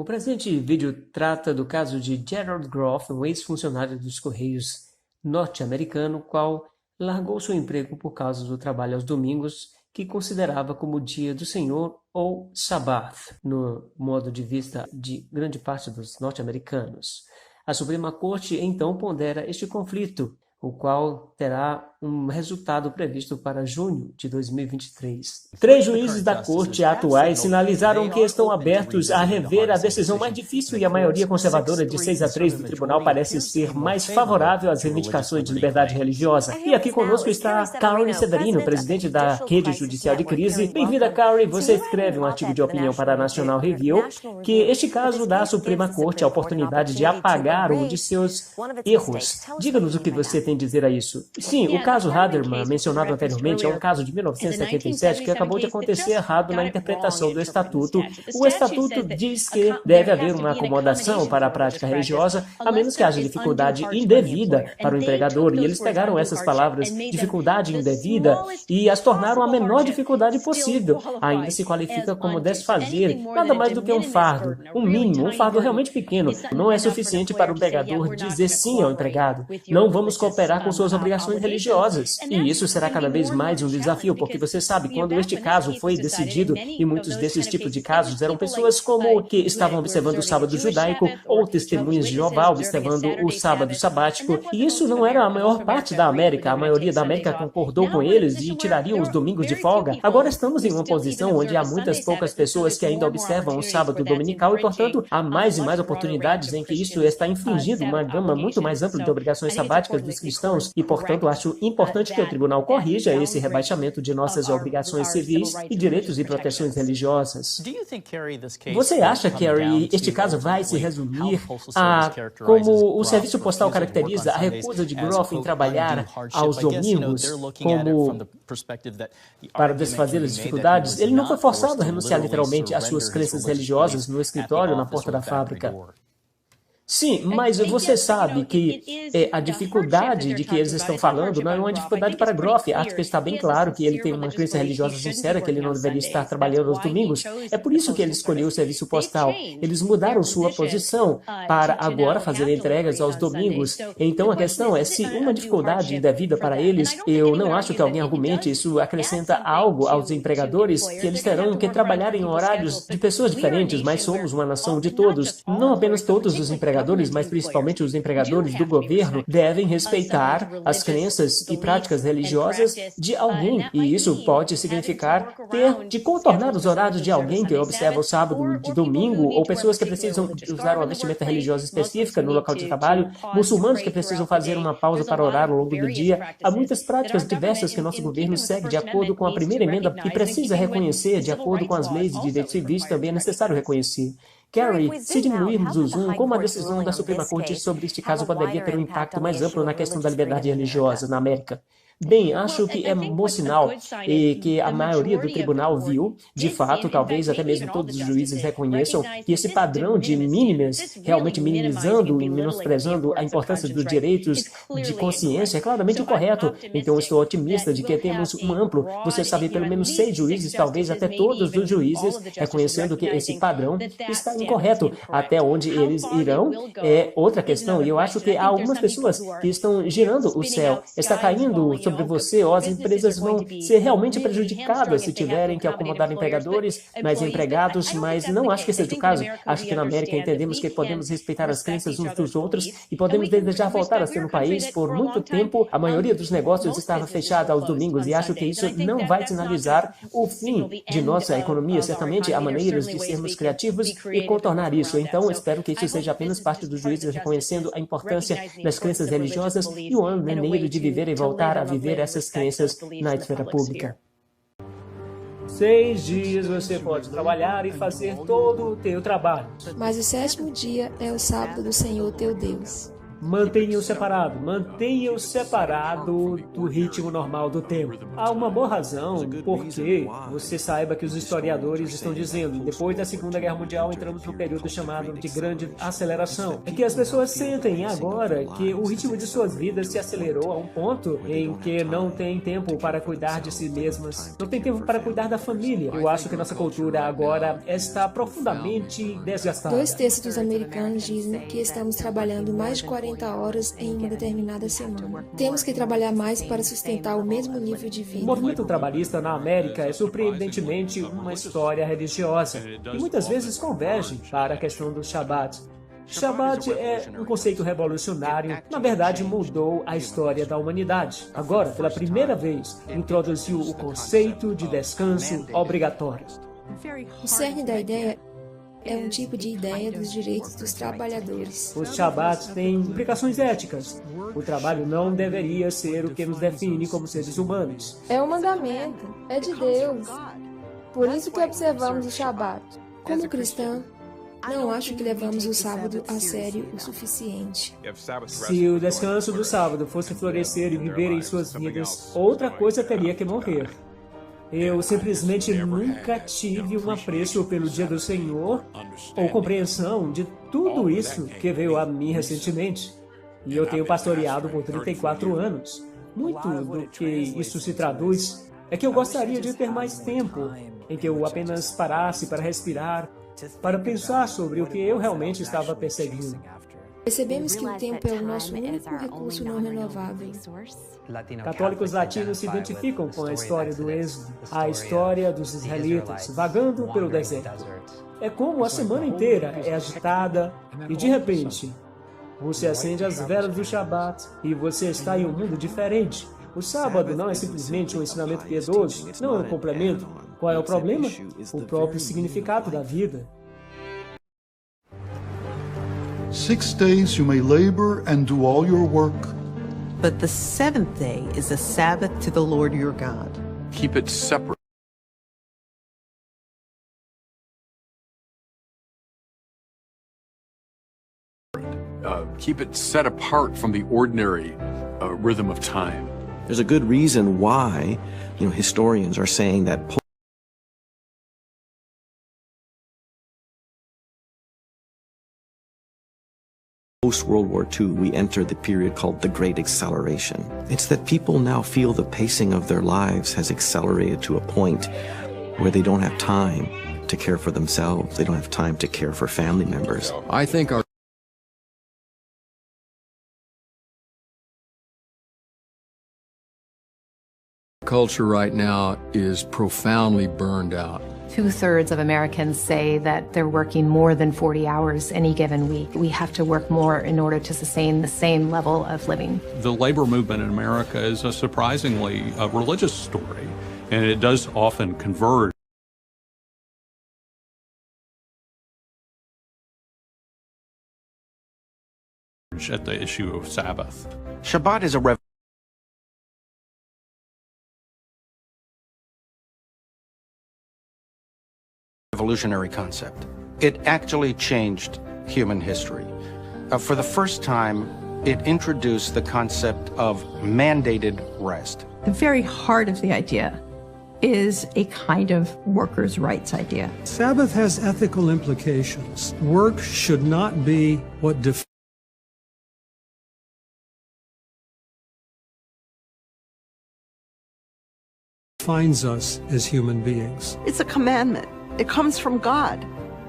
presente vídeo trata do caso de Gerald Groff, um ex-funcionário dos Correios norte-americano, qual largou seu emprego por causa do trabalho aos domingos, que considerava como dia do Senhor ou Sabbath, no modo de vista de grande parte dos norte-americanos. A Suprema Corte então pondera este conflito, o qual terá um resultado previsto para junho de 2023. 3 juízes da corte atuais sinalizaram que estão abertos a rever a decisão mais difícil e a maioria conservadora de 6-3 do tribunal parece ser mais favorável às reivindicações de liberdade religiosa. E aqui conosco está Carrie Severino, presidente da Rede Judicial de Crise. Bem-vinda, Carrie. Você escreve um artigo de opinião para a National Review que este caso dá à Suprema Corte a oportunidade de apagar um de seus erros. Diga-nos o que você tem a dizer a isso. Sim, o caso Haderman, mencionado anteriormente, é um caso de 1977 que acabou de acontecer errado na interpretação do Estatuto. O Estatuto diz que deve haver uma acomodação para a prática religiosa, a menos que haja dificuldade indevida para o empregador. E eles pegaram essas palavras, dificuldade indevida, e as tornaram a menor dificuldade possível. Ainda se qualifica como desfazer, nada mais do que um fardo, um mínimo, um fardo realmente pequeno. Não é suficiente para o empregador dizer sim ao empregado. Não vamos cooperar com suas obrigações religiosas. E isso será cada vez mais um desafio, porque você sabe, quando este caso foi decidido, e muitos desses tipos de casos eram pessoas como que estavam observando o sábado judaico, ou testemunhas de Jeová observando o sábado sabático, e isso não era a maior parte da América. A maioria da América concordou com eles e tirariam os domingos de folga. Agora estamos em uma posição onde há muitas poucas pessoas que ainda observam o sábado dominical e, portanto, há mais e mais oportunidades em que isso está infringindo uma gama muito mais ampla de obrigações sabáticas dos cristãos e, portanto, acho importante que o tribunal corrija esse rebaixamento de nossas obrigações civis e direitos e proteções religiosas. Você acha, Carrie, este caso vai se resumir a como o serviço postal caracteriza a recusa de Groff em trabalhar aos domingos, como para desfazer as dificuldades? Ele não foi forçado a renunciar literalmente às suas crenças religiosas no escritório, na porta da fábrica. Sim, mas você sabe que a dificuldade de que eles estão falando não é uma dificuldade para Groff. Acho que está bem claro que ele tem uma crença religiosa sincera, que ele não deveria estar trabalhando aos domingos. É por isso que ele escolheu o serviço postal. Eles mudaram sua posição para agora fazer entregas aos domingos. Então a questão é se uma dificuldade indevida para eles, eu não acho que alguém argumente, isso acrescenta algo aos empregadores, que eles terão que trabalhar em horários de pessoas diferentes, mas somos uma nação de todos. Não apenas todos os empregadores, mas principalmente os empregadores do governo, devem respeitar as crenças e práticas religiosas de alguém. E isso pode significar ter de contornar os horários de alguém que observa o sábado de domingo, ou pessoas que precisam usar uma vestimenta religiosa específica no local de trabalho, muçulmanos que precisam fazer uma pausa para orar ao longo do dia. Há muitas práticas diversas que nosso governo segue de acordo com a primeira emenda e precisa reconhecer de acordo com as leis de direitos civis, também é necessário reconhecer. Carrie, se diminuirmos o zoom, como a decisão da Suprema Corte sobre este caso poderia ter um impacto mais amplo na questão da liberdade religiosa na América? Bem, acho que é bom sinal que a maioria do tribunal viu, de fato, talvez até mesmo todos os juízes reconheçam que esse padrão de mínimas, realmente minimizando e menosprezando a importância dos direitos de consciência, é claramente incorreto. Então, estou otimista de que temos um amplo, você sabe, pelo menos 6 juízes, talvez até todos os juízes, reconhecendo que esse padrão está incorreto. Até onde eles irão é outra questão, e eu acho que há algumas pessoas que estão girando o céu, está caindo sobre você, ou as empresas vão ser realmente prejudicadas se tiverem que acomodar empregadores, mais empregados, mas não acho que seja o caso. Acho que na América entendemos que podemos respeitar as crenças uns dos outros e podemos desejar voltar a ser um país. Por muito tempo, a maioria dos negócios estava fechada aos domingos e acho que isso não vai sinalizar o fim de nossa economia. Certamente há maneiras de sermos criativos e contornar isso. Então, espero que isso seja apenas parte dos juízes reconhecendo a importância das crenças religiosas e uma maneira de viver e voltar a viver essas crenças na esfera pública. 6 dias você pode trabalhar e fazer todo o teu trabalho. Mas o 7º dia é o sábado do Senhor teu Deus. Mantenha-o separado do ritmo normal do tempo. Há uma boa razão porque você saiba que os historiadores estão dizendo, depois da Segunda Guerra Mundial entramos num período chamado de grande aceleração. É que as pessoas sentem agora que o ritmo de suas vidas se acelerou a um ponto em que não tem tempo para cuidar de si mesmas, não tem tempo para cuidar da família. Eu acho que nossa cultura agora está profundamente desgastada. 2/3 dos americanos dizem que estamos trabalhando mais de 40 horas em uma determinada semana. Temos que trabalhar mais para sustentar o mesmo nível de vida. O movimento trabalhista na América é surpreendentemente uma história religiosa e muitas vezes converge para a questão do Shabat. Shabat é um conceito revolucionário, na verdade mudou a história da humanidade. Agora, pela primeira vez, introduziu o conceito de descanso obrigatório. O cerne da ideia é um tipo de ideia dos direitos dos trabalhadores. Os Shabats têm implicações éticas. O trabalho não deveria ser o que nos define como seres humanos. É um mandamento, é de Deus. Por isso que observamos o Shabat. Como cristã, não acho que levamos o sábado a sério o suficiente. Se o descanso do sábado fosse florescer e viver em suas vidas, outra coisa teria que morrer. Eu simplesmente nunca tive um apreço pelo Dia do Senhor ou compreensão de tudo isso que veio a mim recentemente. E eu tenho pastoreado por 34 anos. Muito do que isso se traduz é que eu gostaria de ter mais tempo em que eu apenas parasse para respirar, para pensar sobre o que eu realmente estava perseguindo. Percebemos que o tempo é o nosso único recurso não renovável. Católicos latinos se identificam com a história do Êxodo, a história dos israelitas vagando pelo deserto. É como a semana inteira é agitada e, de repente, você acende as velas do Shabat e você está em um mundo diferente. O sábado não é simplesmente um ensinamento piedoso, não é um complemento. Qual é o problema? O próprio significado da vida. 6 days you may labor and do all your work. But the seventh day is a Sabbath to the Lord your God. Keep it separate. Keep it set apart from the ordinary rhythm of time. There's a good reason why, historians are saying that post-World War II, we entered the period called the Great Acceleration. It's that people now feel the pacing of their lives has accelerated to a point where they don't have time to care for themselves. They don't have time to care for family members. I think our culture right now is profoundly burned out. 2/3 of Americans say that they're working more than 40 hours any given week. We have to work more in order to sustain the same level of living. The labor movement in America is a surprisingly religious story, and it does often converge at the issue of Sabbath. Shabbat is a revolutionary concept. It actually changed human history. For the first time, it introduced the concept of mandated rest. The very heart of the idea is a kind of workers' rights idea. Sabbath has ethical implications. Work should not be what defines us as human beings. It's a commandment. It comes from God.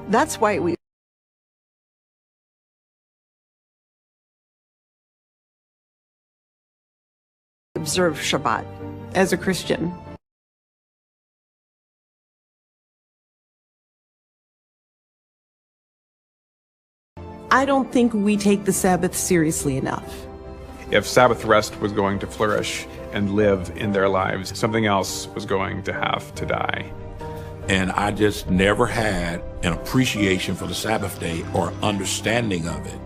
That's why we observe Shabbat as a Christian. I don't think we take the Sabbath seriously enough. If Sabbath rest was going to flourish and live in their lives, something else was going to have to die. And I just never had an appreciation for the Sabbath day or understanding of it.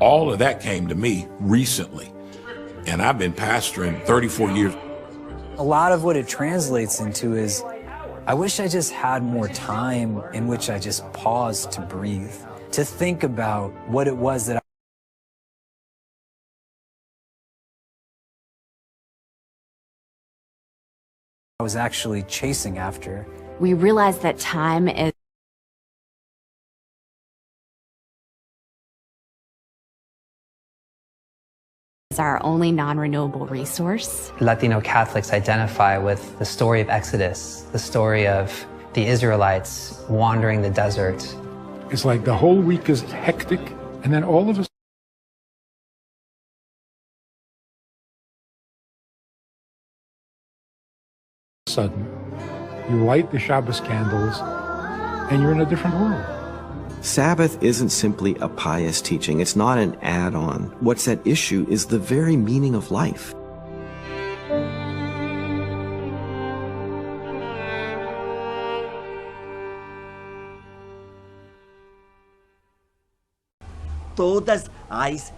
All of that came to me recently. And I've been pastoring 34 years. A lot of what it translates into is I wish I just had more time in which I just paused to breathe, to think about what it was that I was actually chasing after. We realize that time is our only non-renewable resource. Latino Catholics identify with the story of Exodus, the story of the Israelites wandering the desert. It's like the whole week is hectic, and then all of a sudden, you light the Shabbos candles, and you're in a different world. Sabbath isn't simply a pious teaching. It's not an add-on. What's at issue is the very meaning of life. Todas as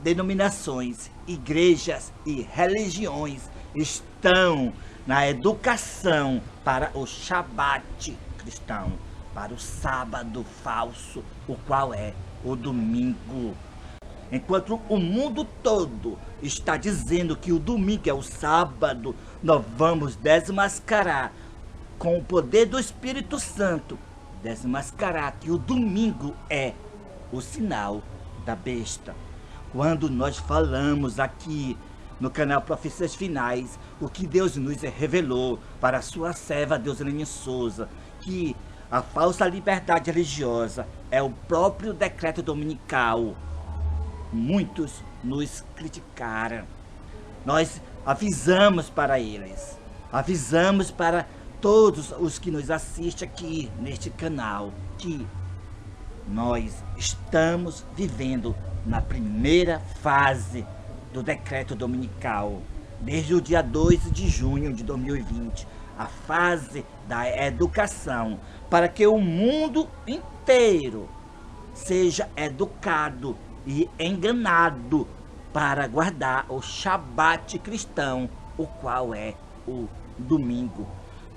denominações, igrejas e religiões estão na educação para o Shabat cristão, para o sábado falso, o qual é o domingo. Enquanto o mundo todo está dizendo que o domingo é o sábado, nós vamos desmascarar com o poder do Espírito Santo, desmascarar que o domingo é o sinal da besta. Quando nós falamos aqui no canal Profecias Finais, o que Deus nos revelou para a sua serva Deuselene Souza, que a falsa liberdade religiosa é o próprio decreto dominical. Muitos nos criticaram. Nós avisamos para eles, avisamos para todos os que nos assistem aqui neste canal, que nós estamos vivendo na primeira fase do decreto dominical, desde o dia 2 de junho de 2020, a fase da educação, para que o mundo inteiro seja educado e enganado para guardar o Shabat cristão, o qual é o domingo.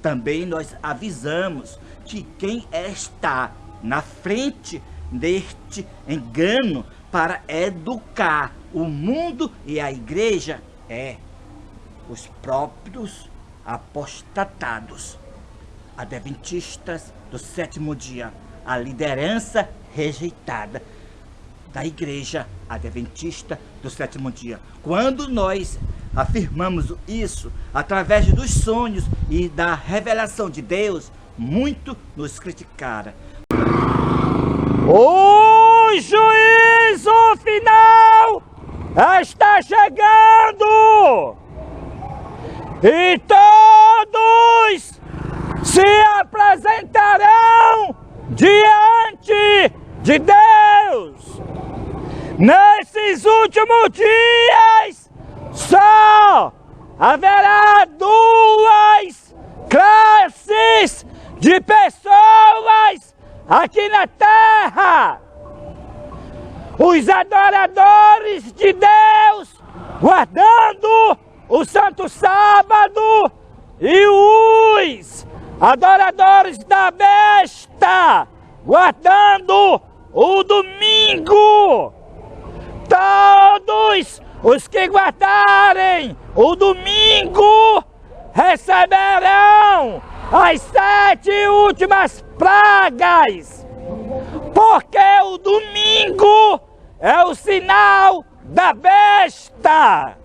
Também nós avisamos que quem está na frente deste engano para educar o mundo e a igreja é os próprios apostatados, adventistas do sétimo dia, a liderança rejeitada da igreja adventista do sétimo dia. Quando nós afirmamos isso através dos sonhos e da revelação de Deus, muito nos criticaram. O juízo final está chegando e todos se apresentarão diante de Deus. Nesses últimos dias só haverá duas classes de pessoas aqui na terra: os adoradores de Deus, guardando o Santo Sábado, e os adoradores da besta, guardando o domingo. Todos os que guardarem o domingo receberão as 7 últimas pragas, porque o domingo é o sinal da besta.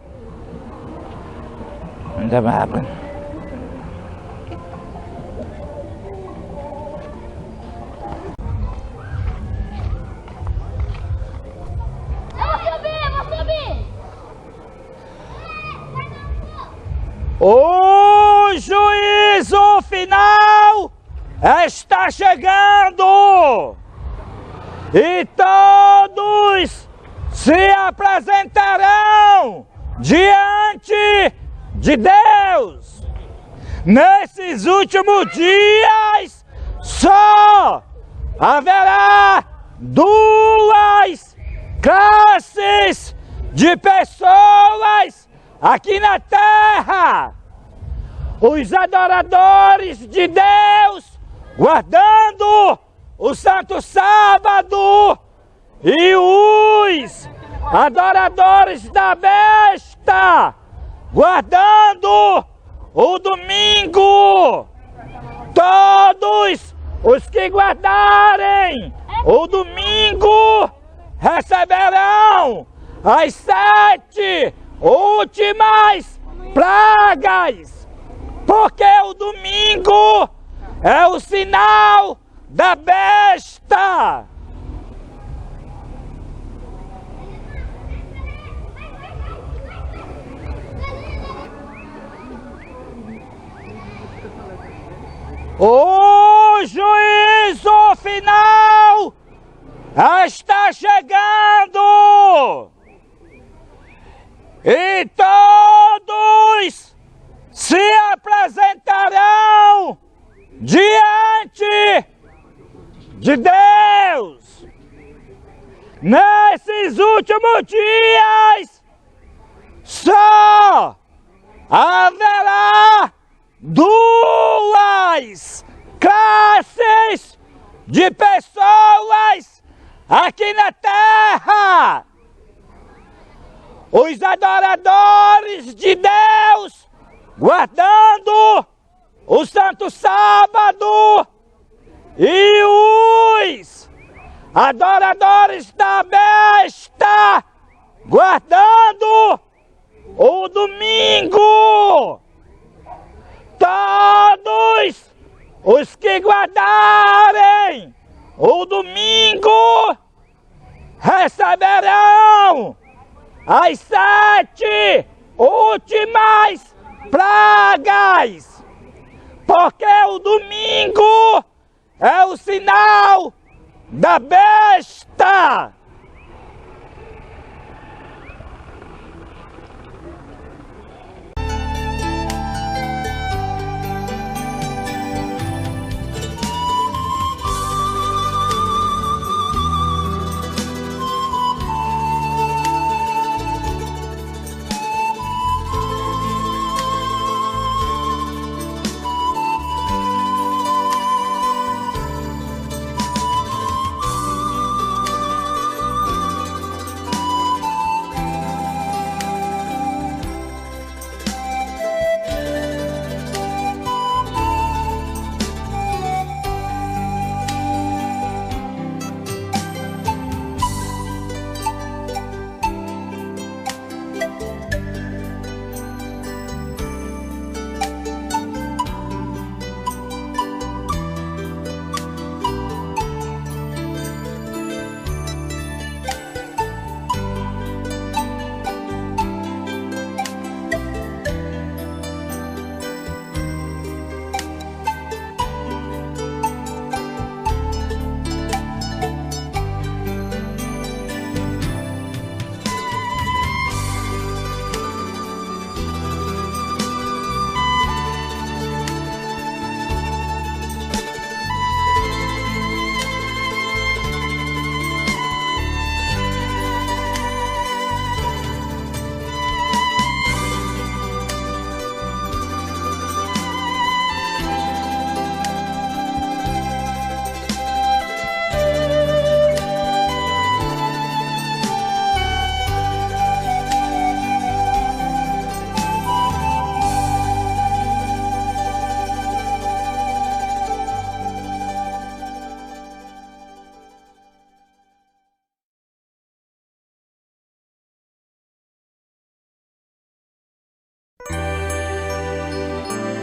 O juízo final está chegando e todos se apresentarão diante de Deus. Nesses últimos dias só haverá duas classes de pessoas aqui na terra: os adoradores de Deus, guardando o Santo Sábado, e os adoradores da besta, guardando o domingo. Todos os que guardarem o domingo receberão as 7 últimas pragas, porque o domingo é o sinal da besta. O juízo final está chegando e todos se apresentarão diante de Deus. Nesses últimos dias só haverá 2 classes de pessoas aqui na terra: os adoradores de Deus, guardando o Santo Sábado, e os adoradores da besta, guardando o domingo. Todos os que guardarem o domingo receberão as 7 últimas pragas, porque o domingo é o sinal da besta.